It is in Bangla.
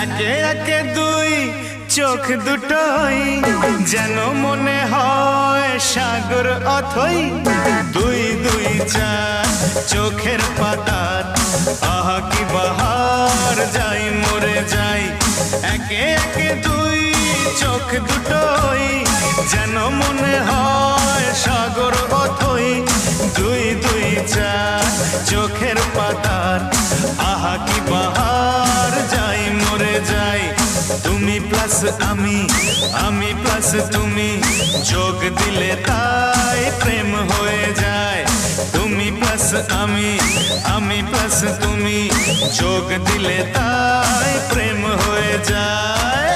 একে একে দুই চোখ দুটোই যেন মনে হয় সাগর অথই। দুই দুই চার চোখের পাতার আহা কি বাহার, যাই মরে যাই। একে একে দুই চোখ দুটোই যেন মনে হয় সাগর অথই। দুই দুই চার চোখের পাতার আহা কি বাহার, যাই মরে যাই। তুমি প্লাস আমি, আমি প্লাস তুমি, যোগ দিলে তাই প্রেম হয়ে যায়। তুমি প্লাস আমি, আমি প্লাস তুমি, যোগ দিলে তাই প্রেম হয়ে যায়।